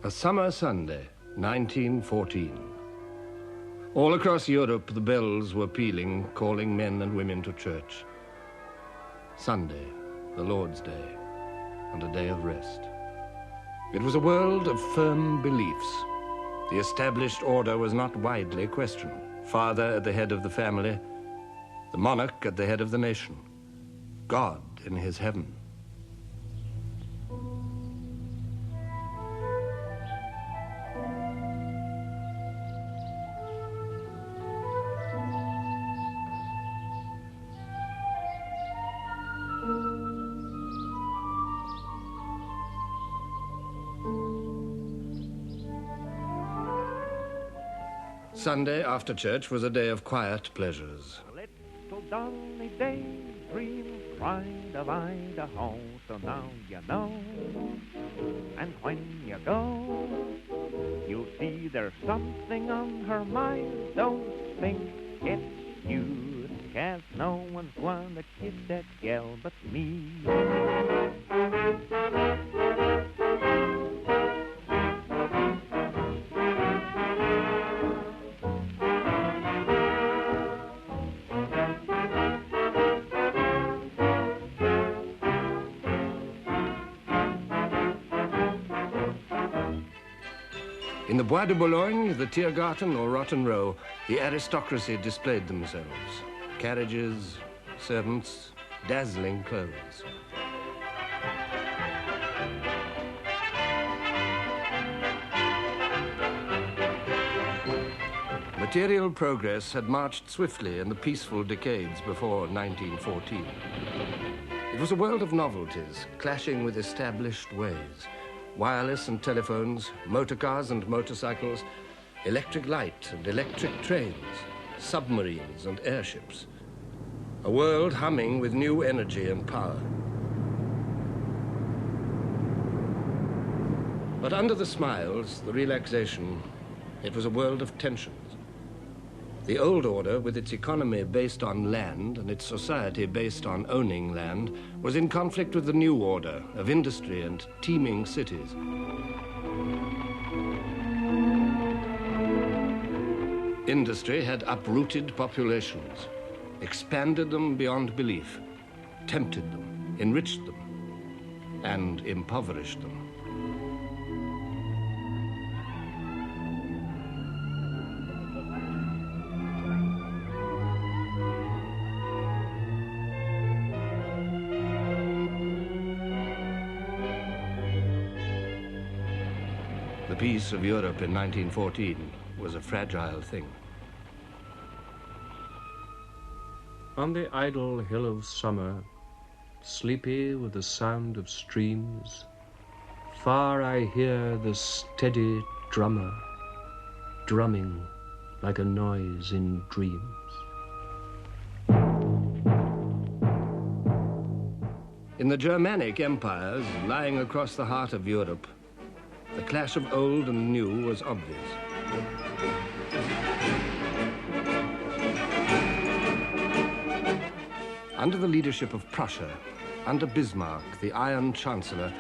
A summer Sunday, 1914. All across Europe, the bells were pealing, calling men and women to church. Sunday, the Lord's Day, and a day of rest. It was a world of firm beliefs. The established order was not widely questioned. Father at the head of the family, the monarch at the head of the nation, God in his heaven. Sunday after church was a day of quiet pleasures. Little Donny daydream cried of Idaho, so now you know. And when you go, you'll see there's something on her mind. Don't think it's you, 'cause no one's gonna kiss that gal but me. In the Bois de Boulogne, the Tiergarten or Rotten Row, the aristocracy displayed themselves. Carriages, servants, dazzling clothes. Material progress had marched swiftly in the peaceful decades before 1914. It was a world of novelties, clashing with established ways. Wireless and telephones, motor cars and motorcycles, electric light and electric trains, submarines and airships. A world humming with new energy and power. But under the smiles, the relaxation, it was a world of tensions. The old order, with its economy based on land and its society based on owning land, was in conflict with the new order of industry and teeming cities. Industry had uprooted populations, expanded them beyond belief, tempted them, enriched them, and impoverished them. The peace of Europe in 1914 was a fragile thing. On the idle hill of summer, sleepy with the sound of streams, far I hear the steady drummer, drumming like a noise in dreams. In the Germanic empires, lying across the heart of Europe, the clash of old and new was obvious. Under the leadership of Prussia, under Bismarck, the Iron Chancellor,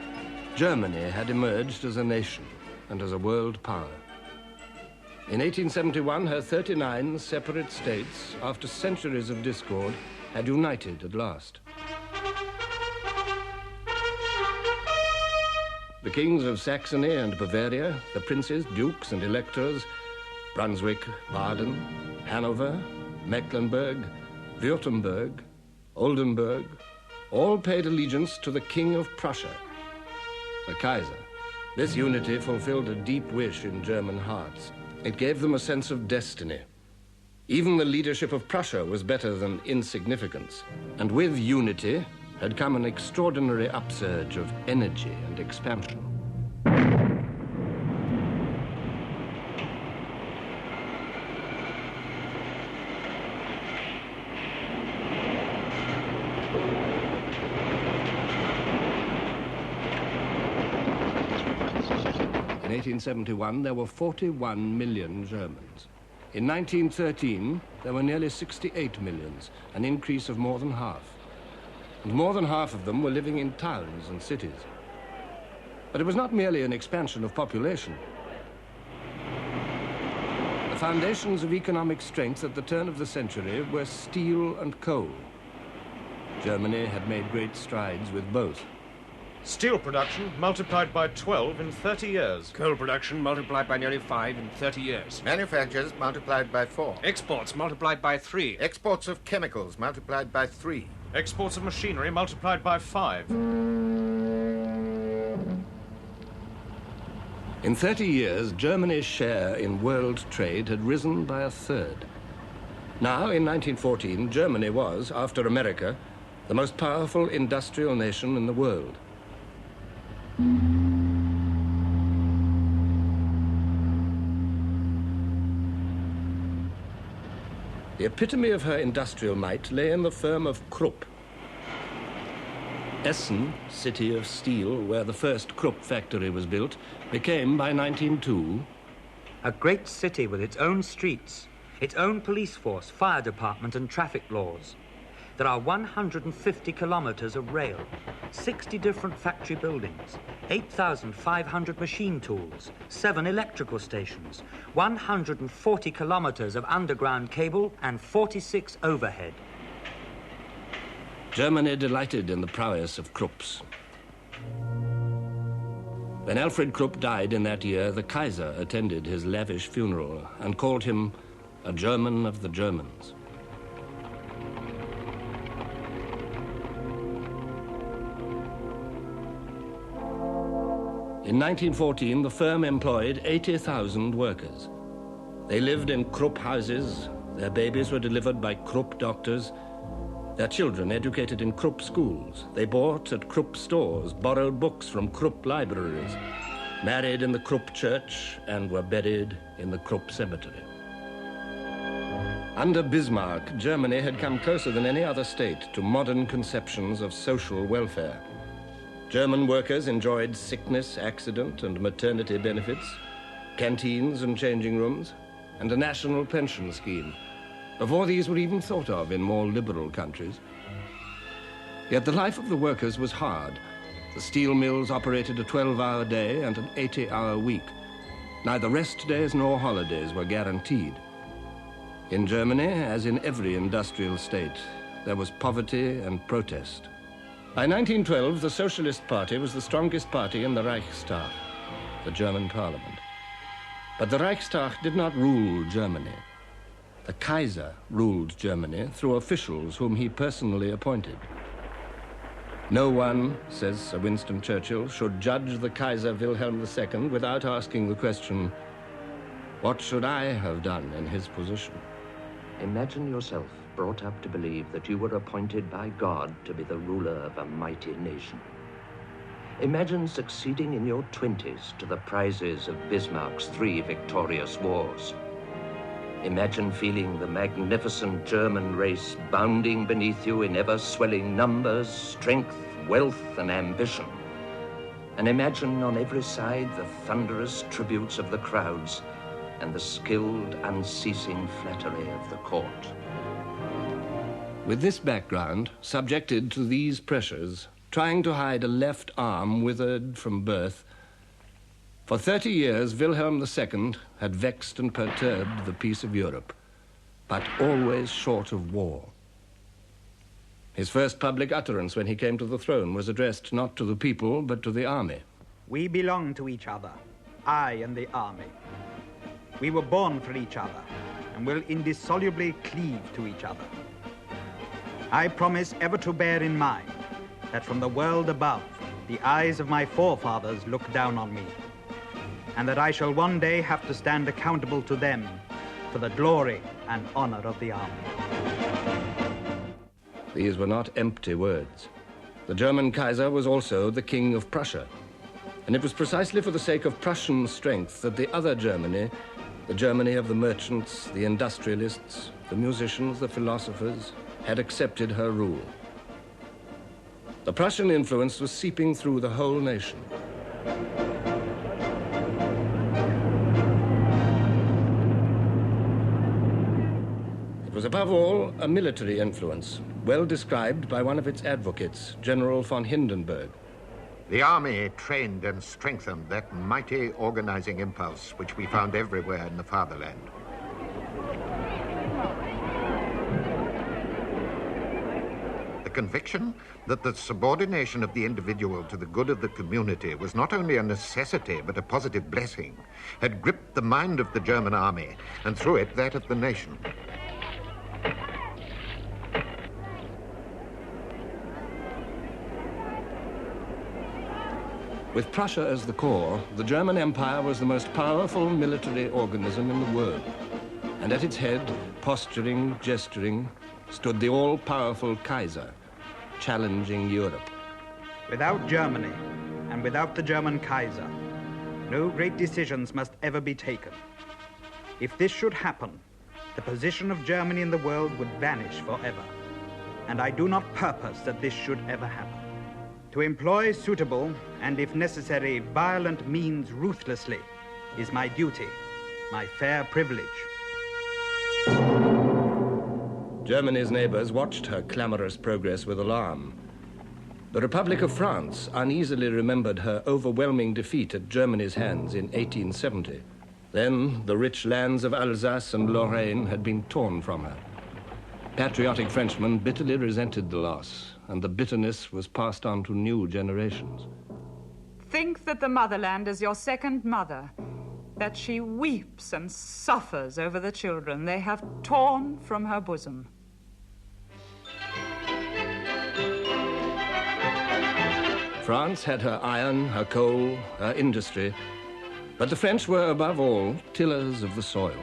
Germany had emerged as a nation and as a world power. In 1871, her 39 separate states, after centuries of discord, had united at last. The kings of Saxony and Bavaria, the princes, dukes, and electors, Brunswick, Baden, Hanover, Mecklenburg, Württemberg, Oldenburg, all paid allegiance to the King of Prussia, the Kaiser. This unity fulfilled a deep wish in German hearts. It gave them a sense of destiny. Even the leadership of Prussia was better than insignificance. And with unity had come an extraordinary upsurge of energy and expansion. In 1871, there were 41 million Germans. In 1913, there were nearly 68 millions, an increase of more than half. And more than half of them were living in towns and cities. But it was not merely an expansion of population. The foundations of economic strength at the turn of the century were steel and coal. Germany had made great strides with both. Steel production multiplied by 12 in 30 years. Coal production multiplied by nearly 5 in 30 years. Manufactures multiplied by 4. Exports multiplied by 3. Exports of chemicals multiplied by 3. Exports of machinery multiplied by 5. In 30 years, Germany's share in world trade had risen by a third. Now, in 1914, Germany was, after America, the most powerful industrial nation in the world. The epitome of her industrial might lay in the firm of Krupp. Essen, city of steel, where the first Krupp factory was built, became, by 1902, a great city with its own streets, its own police force, fire department and traffic laws. There are 150 kilometers of rail, 60 different factory buildings, 8,500 machine tools, 7 electrical stations, 140 kilometers of underground cable and 46 overhead. Germany delighted in the prowess of Krupps. When Alfred Krupp died in that year, the Kaiser attended his lavish funeral and called him a German of the Germans. In 1914, the firm employed 80,000 workers. They lived in Krupp houses, their babies were delivered by Krupp doctors, their children educated in Krupp schools. They bought at Krupp stores, borrowed books from Krupp libraries, married in the Krupp church, and were buried in the Krupp cemetery. Under Bismarck, Germany had come closer than any other state to modern conceptions of social welfare. German workers enjoyed sickness, accident, and maternity benefits, canteens and changing rooms, and a national pension scheme, before these were even thought of in more liberal countries. Yet the life of the workers was hard. The steel mills operated a 12-hour day and an 80-hour week. Neither rest days nor holidays were guaranteed. In Germany, as in every industrial state, there was poverty and protest. By 1912, the Socialist Party was the strongest party in the Reichstag, the German parliament. But the Reichstag did not rule Germany. The Kaiser ruled Germany through officials whom he personally appointed. No one, says Sir Winston Churchill, should judge the Kaiser Wilhelm II without asking the question, what should I have done in his position? Imagine yourself brought up to believe that you were appointed by God to be the ruler of a mighty nation. Imagine succeeding in your 20s to the prizes of Bismarck's 3 victorious wars. Imagine feeling the magnificent German race bounding beneath you in ever-swelling numbers, strength, wealth, and ambition. And imagine on every side the thunderous tributes of the crowds and the skilled, unceasing flattery of the court. With this background, subjected to these pressures, trying to hide a left arm withered from birth, for 30 years Wilhelm II had vexed and perturbed the peace of Europe, but always short of war. His first public utterance when he came to the throne was addressed not to the people, but to the army. We belong to each other, I and the army. We were born for each other and will indissolubly cleave to each other. I promise ever to bear in mind that from the world above, the eyes of my forefathers look down on me, and that I shall one day have to stand accountable to them for the glory and honor of the army. These were not empty words. The German Kaiser was also the King of Prussia, and it was precisely for the sake of Prussian strength that the other Germany, the Germany of the merchants, the industrialists, the musicians, the philosophers, had accepted her rule. The Prussian influence was seeping through the whole nation. It was above all a military influence, well described by one of its advocates, General von Hindenburg. The army trained and strengthened that mighty organizing impulse which we found everywhere in the fatherland. The conviction that the subordination of the individual to the good of the community was not only a necessity but a positive blessing had gripped the mind of the German army and through it that of the nation. With Prussia as the core, the German Empire was the most powerful military organism in the world. And at its head, posturing, gesturing, stood the all-powerful Kaiser, challenging Europe. Without Germany, and without the German Kaiser, no great decisions must ever be taken. If this should happen, the position of Germany in the world would vanish forever. And I do not purpose that this should ever happen. To employ suitable, and if necessary, violent means ruthlessly is my duty, my fair privilege. Germany's neighbors watched her clamorous progress with alarm. The Republic of France uneasily remembered her overwhelming defeat at Germany's hands in 1870. Then the rich lands of Alsace and Lorraine had been torn from her. Patriotic Frenchmen bitterly resented the loss, and the bitterness was passed on to new generations. Think that the motherland is your second mother, that she weeps and suffers over the children they have torn from her bosom. France had her iron, her coal, her industry, but the French were above all tillers of the soil.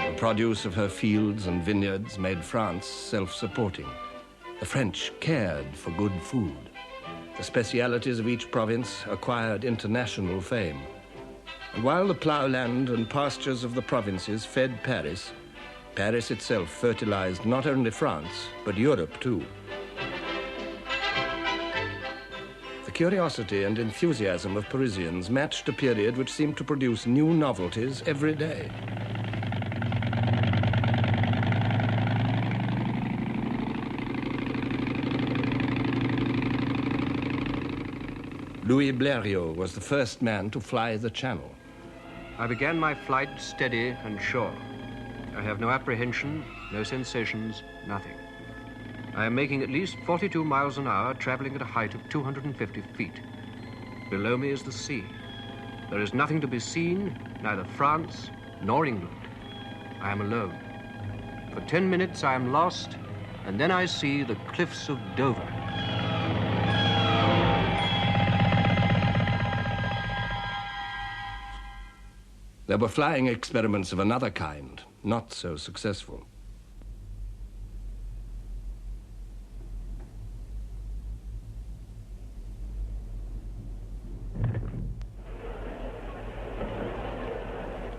The produce of her fields and vineyards made France self-supporting. The French cared for good food. The specialities of each province acquired international fame. And while the ploughland and pastures of the provinces fed Paris, Paris itself fertilized not only France, but Europe too. The curiosity and enthusiasm of Parisians matched a period which seemed to produce new novelties every day. Louis Blériot was the first man to fly the Channel. I began my flight steady and sure. I have no apprehension, no sensations, nothing. I am making at least 42 miles an hour, traveling at a height of 250 feet. Below me is the sea. There is nothing to be seen, neither France nor England. I am alone. For 10 minutes I am lost, and then I see the cliffs of Dover. There were flying experiments of another kind, not so successful.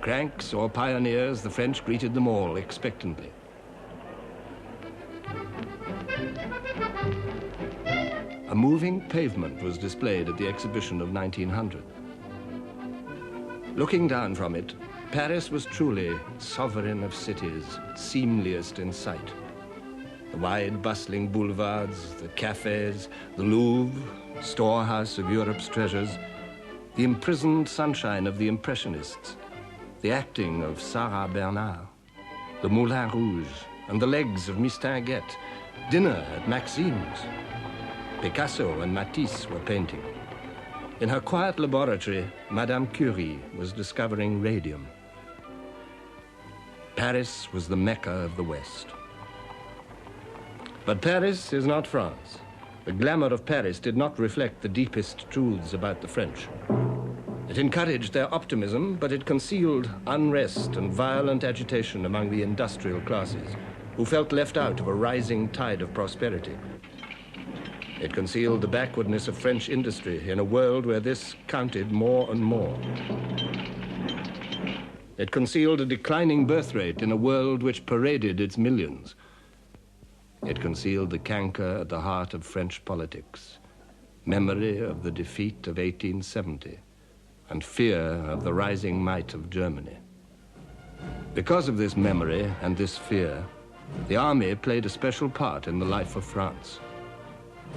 Cranks or pioneers, the French greeted them all expectantly. A moving pavement was displayed at the exhibition of 1900. Looking down from it, Paris was truly sovereign of cities, seemliest in sight. The wide, bustling boulevards, the cafes, the Louvre, storehouse of Europe's treasures, the imprisoned sunshine of the Impressionists, the acting of Sarah Bernard, the Moulin Rouge, and the legs of Mistinguett, dinner at Maxime's. Picasso and Matisse were painting. In her quiet laboratory, Madame Curie was discovering radium. Paris was the Mecca of the West. But Paris is not France. The glamour of Paris did not reflect the deepest truths about the French. It encouraged their optimism, but it concealed unrest and violent agitation among the industrial classes, who felt left out of a rising tide of prosperity. It concealed the backwardness of French industry in a world where this counted more and more. It concealed a declining birth rate in a world which paraded its millions. It concealed the canker at the heart of French politics, memory of the defeat of 1870, and fear of the rising might of Germany. Because of this memory and this fear, the army played a special part in the life of France.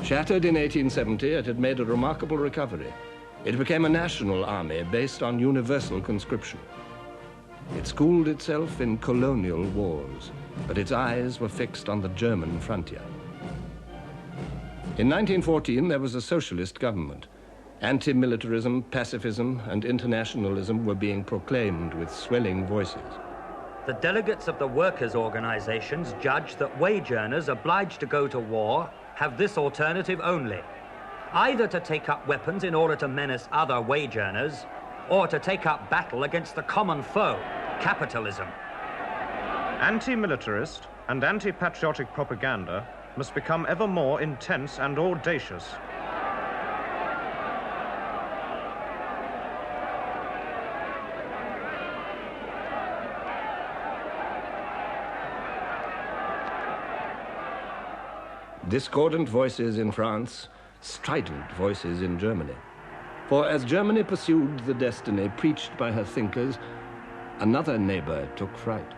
Shattered in 1870, it had made a remarkable recovery. It became a national army based on universal conscription. It schooled itself in colonial wars, but its eyes were fixed on the German frontier. In 1914, there was a socialist government. Anti-militarism, pacifism, and internationalism were being proclaimed with swelling voices. The delegates of the workers' organizations judge that wage earners obliged to go to war have this alternative only: either to take up weapons in order to menace other wage earners, or to take up battle against the common foe, capitalism. Anti-militarist and anti-patriotic propaganda must become ever more intense and audacious. Discordant voices in France, strident voices in Germany. For as Germany pursued the destiny preached by her thinkers, another neighbor took fright.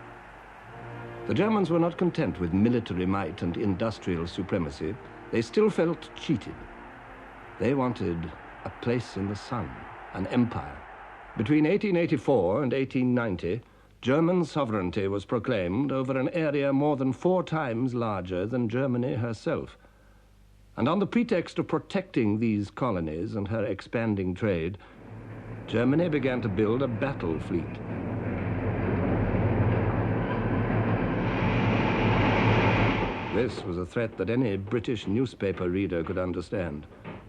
The Germans were not content with military might and industrial supremacy. They still felt cheated. They wanted a place in the sun, an empire. Between 1884 and 1890, German sovereignty was proclaimed over an area more than 4 times larger than Germany herself. And on the pretext of protecting these colonies and her expanding trade, Germany began to build a battle fleet. This was a threat that any British newspaper reader could understand.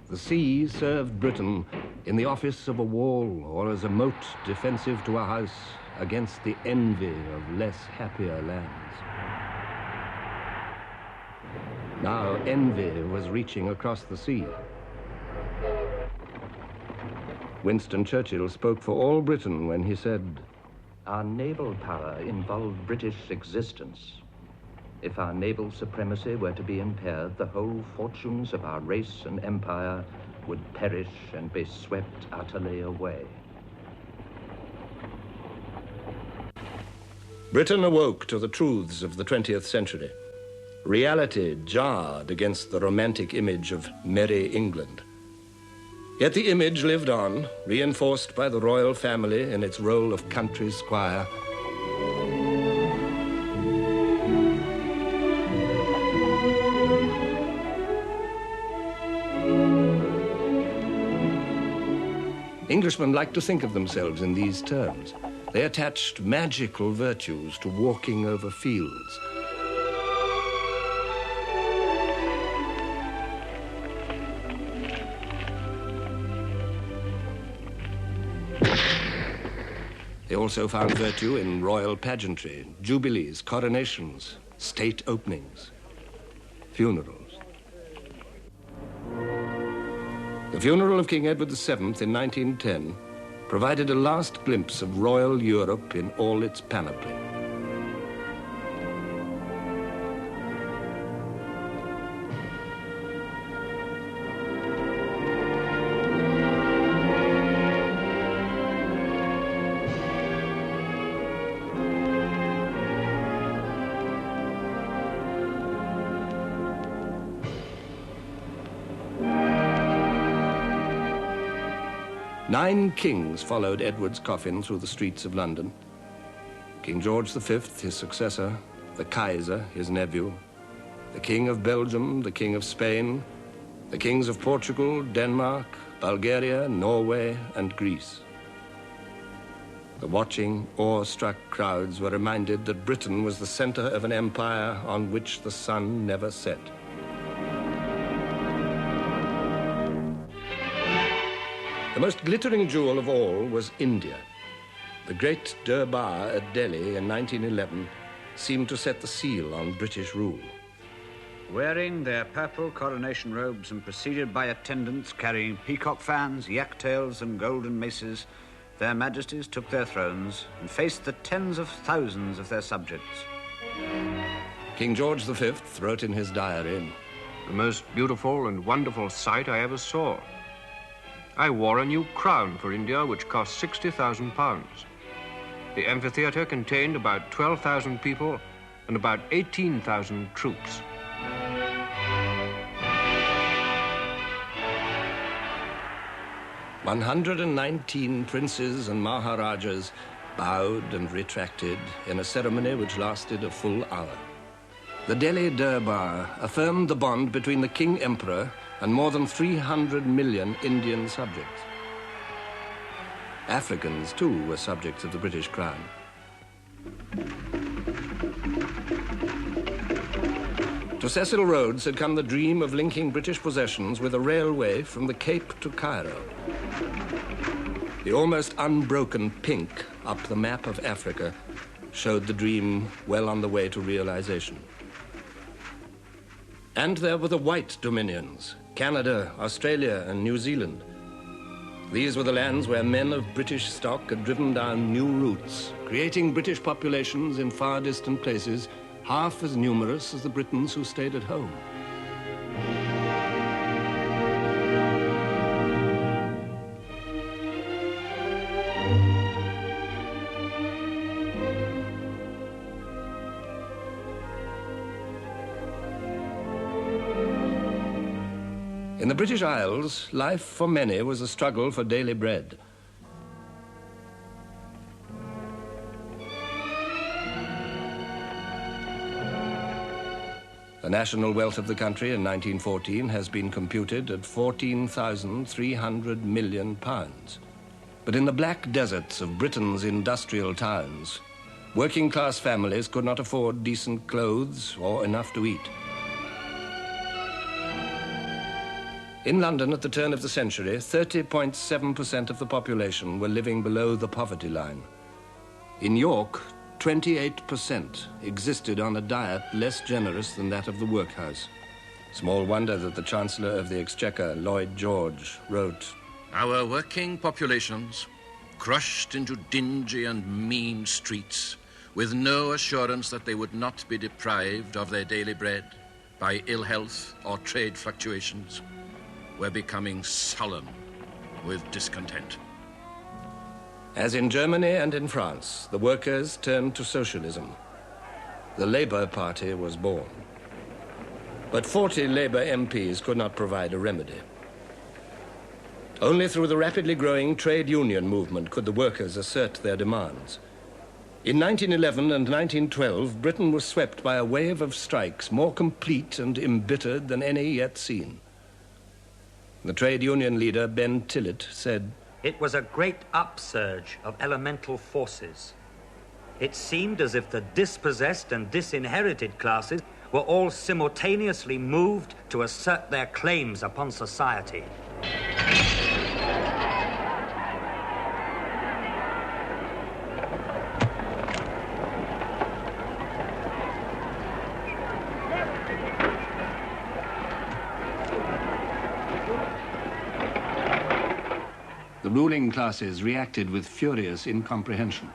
The sea served Britain in the office of a wall or as a moat defensive to a house against the envy of less happier lands. Now envy was reaching across the sea. Winston Churchill spoke for all Britain when he said, "Our naval power involved British existence. If our naval supremacy were to be impaired, the whole fortunes of our race and empire would perish and be swept utterly away." Britain awoke to the truths of the 20th century. Reality jarred against the romantic image of merry England. Yet the image lived on, reinforced by the royal family in its role of country squire. Englishmen liked to think of themselves in these terms. They attached magical virtues to walking over fields. They also found virtue in royal pageantry, jubilees, coronations, state openings, funerals. The funeral of King Edward VII in 1910 provided a last glimpse of royal Europe in all its panoply. Nine kings followed Edward's coffin through the streets of London. King George V, his successor, the Kaiser, his nephew, the King of Belgium, the King of Spain, the kings of Portugal, Denmark, Bulgaria, Norway, and Greece. The watching, awe-struck crowds were reminded that Britain was the center of an empire on which the sun never set. The most glittering jewel of all was India. The great Durbar at Delhi in 1911 seemed to set the seal on British rule. Wearing their purple coronation robes and preceded by attendants carrying peacock fans, yak tails, and golden maces, their majesties took their thrones and faced the tens of thousands of their subjects. King George V wrote in his diary, the most beautiful and wonderful sight I ever saw. I wore a new crown for India, which cost £60,000. The amphitheatre contained about 12,000 people and about 18,000 troops. "119 princes and maharajas bowed and retracted in a ceremony which lasted a full hour. The Delhi Durbar affirmed the bond between the King-Emperor and more than 300 million Indian subjects. Africans, too, were subjects of the British Crown. To Cecil Rhodes had come the dream of linking British possessions with a railway from the Cape to Cairo. The almost unbroken pink up the map of Africa showed the dream well on the way to realization. And there were the white dominions, Canada, Australia, and New Zealand. These were the lands where men of British stock had driven down new routes, creating British populations in far distant places, half as numerous as the Britons who stayed at home. In the British Isles, life for many was a struggle for daily bread. The national wealth of the country in 1914 has been computed at £14,300 million. But in the black deserts of Britain's industrial towns, working-class families could not afford decent clothes or enough to eat. In London at the turn of the century, 30.7% of the population were living below the poverty line. In York, 28% existed on a diet less generous than that of the workhouse. Small wonder that the Chancellor of the Exchequer, Lloyd George, wrote, "Our working populations, crushed into dingy and mean streets, with no assurance that they would not be deprived of their daily bread by ill health or trade fluctuations, were becoming sullen with discontent." As in Germany and in France, the workers turned to socialism. The Labour Party was born. But 40 Labour MPs could not provide a remedy. Only through the rapidly growing trade union movement could the workers assert their demands. In 1911 and 1912, Britain was swept by a wave of strikes more complete and embittered than any yet seen. The trade union leader, Ben Tillett, said, "It was a great upsurge of elemental forces. It seemed as if the dispossessed and disinherited classes were all simultaneously moved to assert their claims upon society." The ruling classes reacted with furious incomprehension.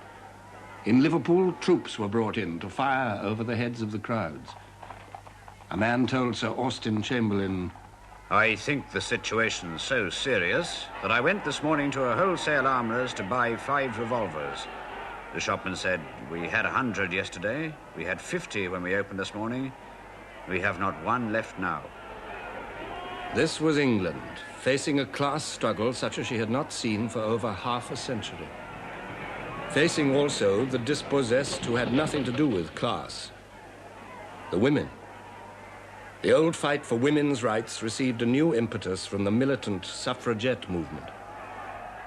In Liverpool, troops were brought in to fire over the heads of the crowds. A man told Sir Austin Chamberlain, "I think the situation's so serious that I went this morning to a wholesale armourer's to buy 5 revolvers. The shopman said, 'We had 100 yesterday. We had 50 when we opened this morning. We have not one left now.'" This was England, facing a class struggle such as she had not seen for over half a century. Facing also the dispossessed who had nothing to do with class. The women. The old fight for women's rights received a new impetus from the militant suffragette movement.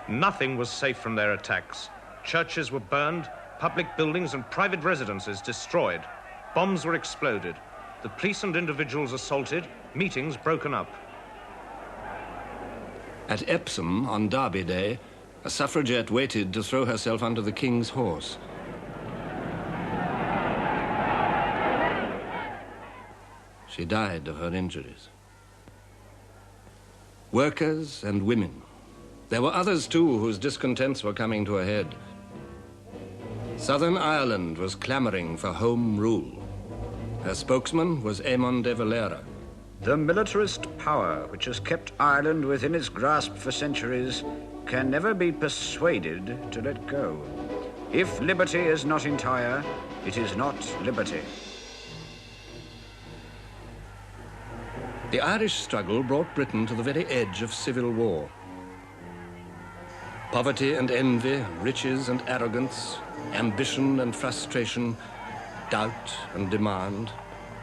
Nothing was safe from their attacks. Churches were burned, public buildings and private residences destroyed. Bombs were exploded. The police and individuals assaulted, meetings broken up. At Epsom, on Derby Day, a suffragette waited to throw herself under the King's horse. She died of her injuries. Workers and women. There were others, too, whose discontents were coming to a head. Southern Ireland was clamoring for home rule. Her spokesman was Eamon de Valera. The militarist power which has kept Ireland within its grasp for centuries can never be persuaded to let go. If liberty is not entire, it is not liberty. The Irish struggle brought Britain to the very edge of civil war. Poverty and envy, riches and arrogance, ambition and frustration, doubt and demand,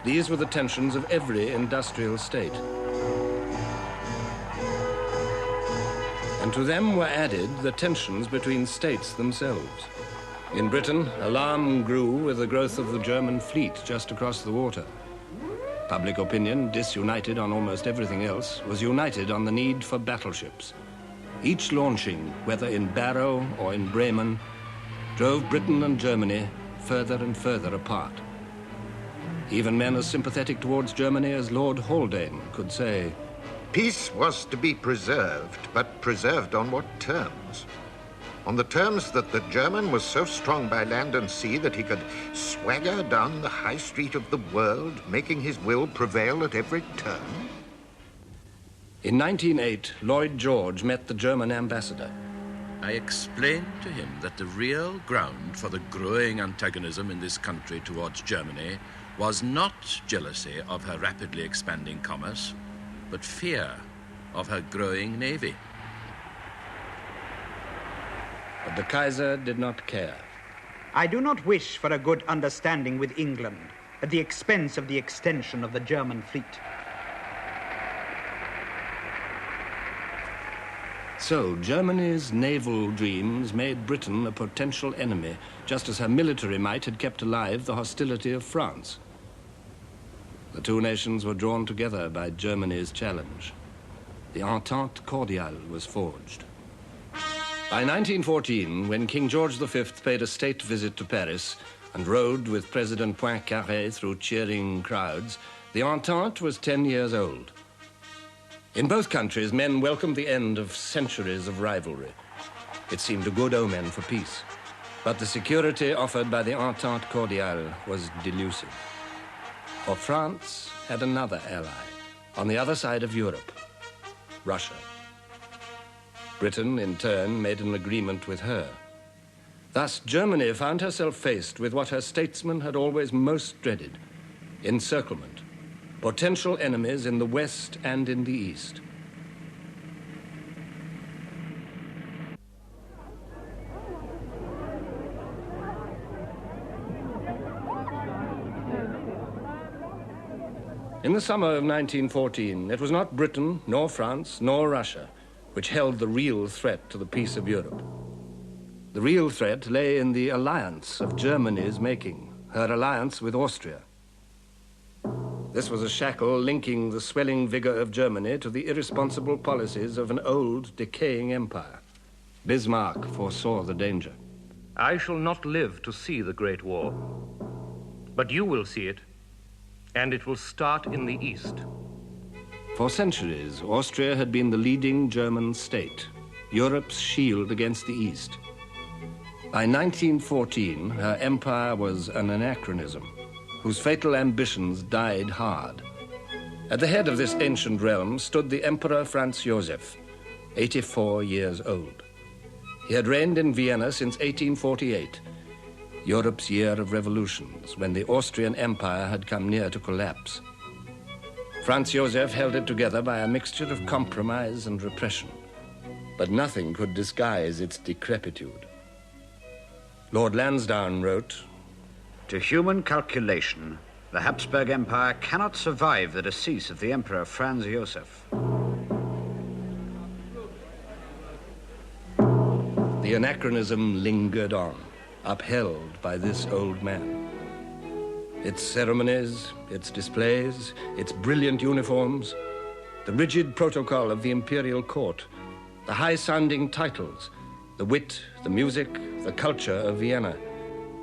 these were the tensions of every industrial state. And to them were added the tensions between states themselves. In Britain, alarm grew with the growth of the German fleet just across the water. Public opinion, disunited on almost everything else, was united on the need for battleships. Each launching, whether in Barrow or in Bremen, drove Britain and Germany further and further apart. Even men as sympathetic towards Germany as Lord Haldane could say, peace was to be preserved, but preserved on what terms? On the terms that the German was so strong by land and sea that he could swagger down the high street of the world, making his will prevail at every turn? In 1908, Lloyd George met the German ambassador. I explained to him that the real ground for the growing antagonism in this country towards Germany was not jealousy of her rapidly expanding commerce, but fear of her growing navy. But the Kaiser did not care. I do not wish for a good understanding with England at the expense of the extension of the German fleet. So, Germany's naval dreams made Britain a potential enemy, just as her military might had kept alive the hostility of France. The two nations were drawn together by Germany's challenge. The Entente Cordiale was forged. By 1914, when King George V paid a state visit to Paris and rode with President Poincaré through cheering crowds, the Entente was 10 years old. In both countries, men welcomed the end of centuries of rivalry. It seemed a good omen for peace. But the security offered by the Entente Cordiale was delusive. For France had another ally on the other side of Europe, Russia. Britain, in turn, made an agreement with her. Thus, Germany found herself faced with what her statesmen had always most dreaded, encirclement, potential enemies in the West and in the East. In the summer of 1914, it was not Britain, nor France, nor Russia which held the real threat to the peace of Europe. The real threat lay in the alliance of Germany's making, her alliance with Austria. This was a shackle linking the swelling vigor of Germany to the irresponsible policies of an old, decaying empire. Bismarck foresaw the danger. I shall not live to see the Great War, but you will see it, and it will start in the East. For centuries, Austria had been the leading German state, Europe's shield against the East. By 1914, her empire was an anachronism, whose fatal ambitions died hard. At the head of this ancient realm stood the Emperor Franz Joseph, 84 years old. He had reigned in Vienna since 1848, Europe's year of revolutions, when the Austrian Empire had come near to collapse. Franz Joseph held it together by a mixture of compromise and repression, but nothing could disguise its decrepitude. Lord Lansdowne wrote, "To human calculation, the Habsburg Empire cannot survive the decease of the Emperor Franz Joseph." The anachronism lingered on, upheld by this old man. Its ceremonies, its displays, its brilliant uniforms, the rigid protocol of the imperial court, the high-sounding titles, the wit, the music, the culture of Vienna,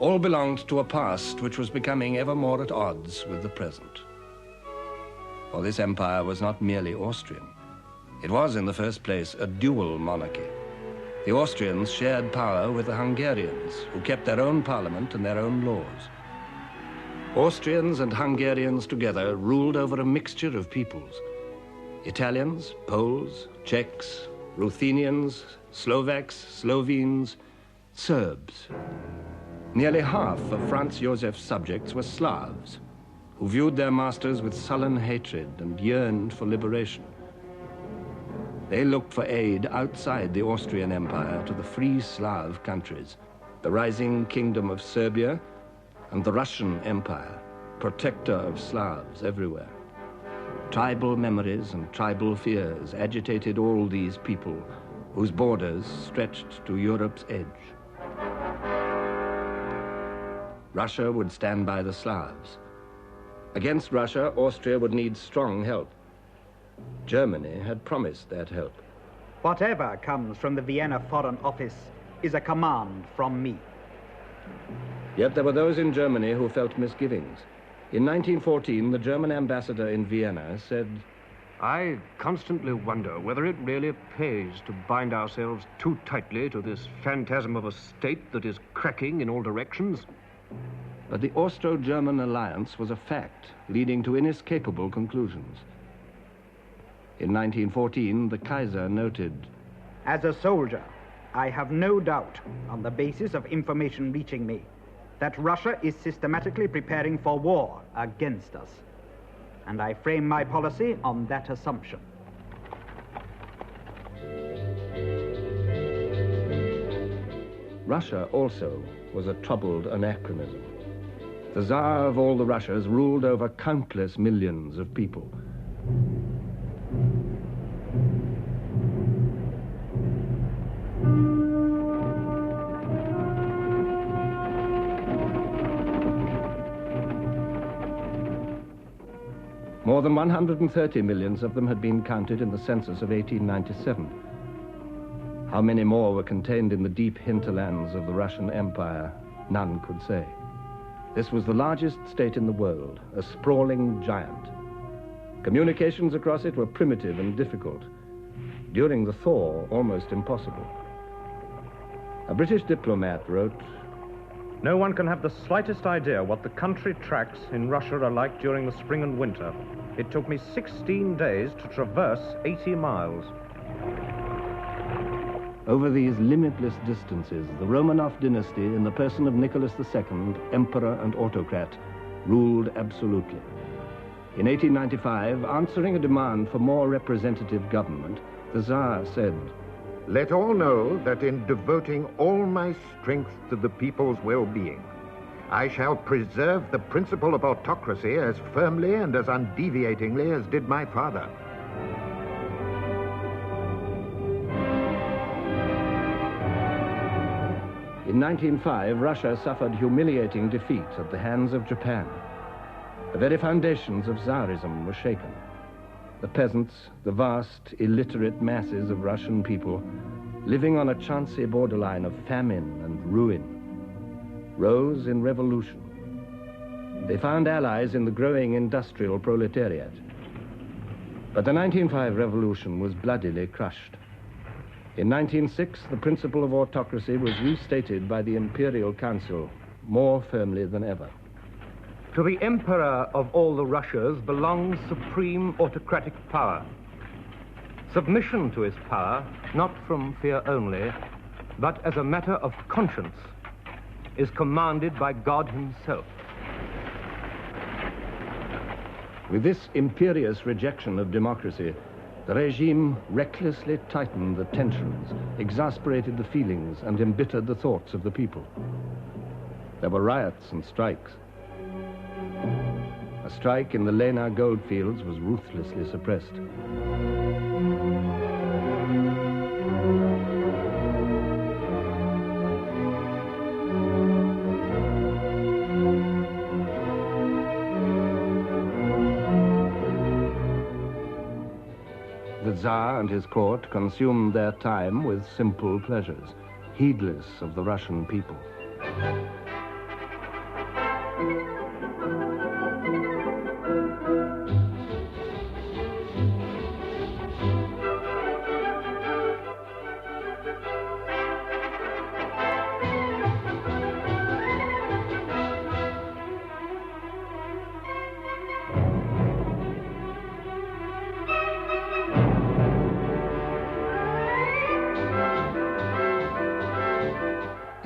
all belonged to a past which was becoming ever more at odds with the present. For this empire was not merely Austrian. It was, in the first place, a dual monarchy. The Austrians shared power with the Hungarians, who kept their own parliament and their own laws. Austrians and Hungarians together ruled over a mixture of peoples. Italians, Poles, Czechs, Ruthenians, Slovaks, Slovenes, Serbs. Nearly half of Franz Josef's subjects were Slavs, who viewed their masters with sullen hatred and yearned for liberation. They looked for aid outside the Austrian Empire to the free Slav countries, the rising kingdom of Serbia and the Russian Empire, protector of Slavs everywhere. Tribal memories and tribal fears agitated all these people whose borders stretched to Europe's edge. Russia would stand by the Slavs. Against Russia, Austria would need strong help. Germany had promised that help. Whatever comes from the Vienna Foreign Office is a command from me. Yet there were those in Germany who felt misgivings. In 1914, the German ambassador in Vienna said, I constantly wonder whether it really pays to bind ourselves too tightly to this phantasm of a state that is cracking in all directions. But the Austro-German alliance was a fact, leading to inescapable conclusions. In 1914, the Kaiser noted, As a soldier, I have no doubt, on the basis of information reaching me, that Russia is systematically preparing for war against us. And I frame my policy on that assumption. Russia also was a troubled anachronism. The Tsar of all the Russias ruled over countless millions of people. More than 130 millions of them had been counted in the census of 1897. How many more were contained in the deep hinterlands of the Russian Empire, none could say. This was the largest state in the world, a sprawling giant. Communications across it were primitive and difficult. During the thaw, almost impossible. A British diplomat wrote, No one can have the slightest idea what the country tracks in Russia are like during the spring and winter. It took me 16 days to traverse 80 miles. Over these limitless distances, the Romanov dynasty, in the person of Nicholas II, emperor and autocrat, ruled absolutely. In 1895, answering a demand for more representative government, the Tsar said, Let all know that in devoting all my strength to the people's well-being, I shall preserve the principle of autocracy as firmly and as undeviatingly as did my father. In 1905, Russia suffered humiliating defeat at the hands of Japan. The very foundations of Tsarism were shaken. The peasants, the vast, illiterate masses of Russian people, living on a chancy borderline of famine and ruin, rose in revolution. They found allies in the growing industrial proletariat. But the 1905 revolution was bloodily crushed. In 1906, the principle of autocracy was restated by the Imperial Council more firmly than ever. To the Emperor of all the Russias belongs supreme autocratic power. Submission to his power, not from fear only, but as a matter of conscience, is commanded by God himself. With this imperious rejection of democracy, the regime recklessly tightened the tensions, exasperated the feelings, and embittered the thoughts of the people. There were riots and strikes. A strike in the Lena goldfields was ruthlessly suppressed. The Tsar and his court consumed their time with simple pleasures, heedless of the Russian people.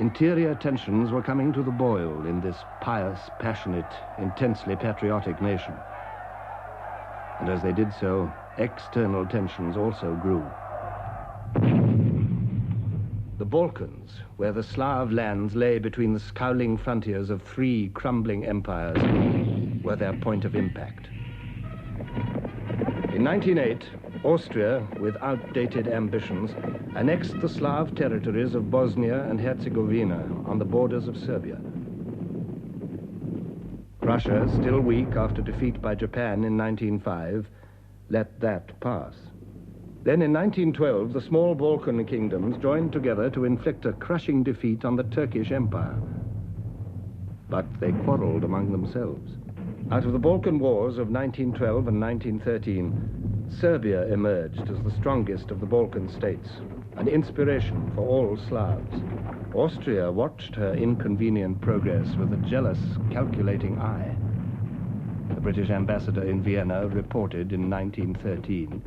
Interior tensions were coming to the boil in this pious, passionate, intensely patriotic nation. And as they did so, external tensions also grew. The Balkans, where the Slav lands lay between the scowling frontiers of three crumbling empires, were their point of impact. In 1908, Austria, with outdated ambitions, annexed the Slav territories of Bosnia and Herzegovina on the borders of Serbia. Russia, still weak after defeat by Japan in 1905, let that pass. Then in 1912, the small Balkan kingdoms joined together to inflict a crushing defeat on the Turkish Empire. But they quarreled among themselves. Out of the Balkan Wars of 1912 and 1913, Serbia emerged as the strongest of the Balkan states, an inspiration for all Slavs. Austria watched her inconvenient progress with a jealous, calculating eye. The British ambassador in Vienna reported in 1913,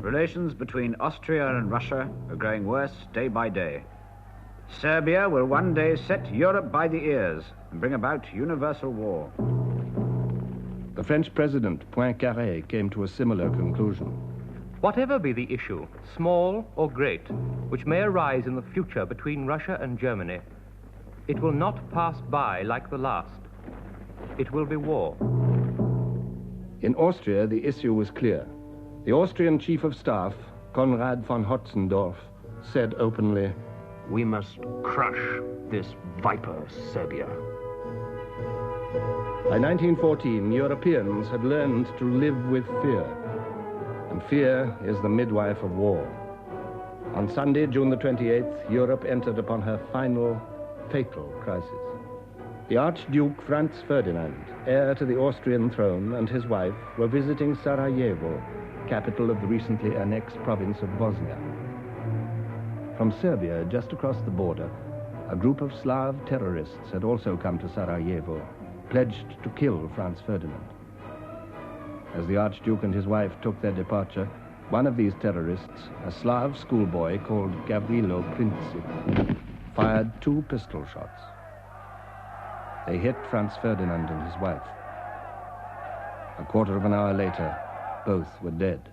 "Relations between Austria and Russia are growing worse day by day. Serbia will one day set Europe by the ears and bring about universal war." The French president, Poincaré, came to a similar conclusion. Whatever be the issue, small or great, which may arise in the future between Russia and Germany, it will not pass by like the last. It will be war. In Austria, the issue was clear. The Austrian chief of staff, Konrad von Hotzendorf, said openly, "We must crush this viper, Serbia." By 1914, Europeans had learned to live with fear, and fear is the midwife of war. On Sunday, June the 28th, Europe entered upon her final, fatal crisis. The Archduke Franz Ferdinand, heir to the Austrian throne, and his wife were visiting Sarajevo, capital of the recently annexed province of Bosnia. From Serbia, just across the border, a group of Slav terrorists had also come to Sarajevo, pledged to kill Franz Ferdinand. As the Archduke and his wife took their departure, one of these terrorists, a Slav schoolboy called Gavrilo Princip, fired 2 pistol shots. They hit Franz Ferdinand and his wife. A quarter of an hour later, both were dead.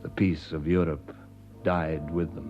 The peace of Europe died with them.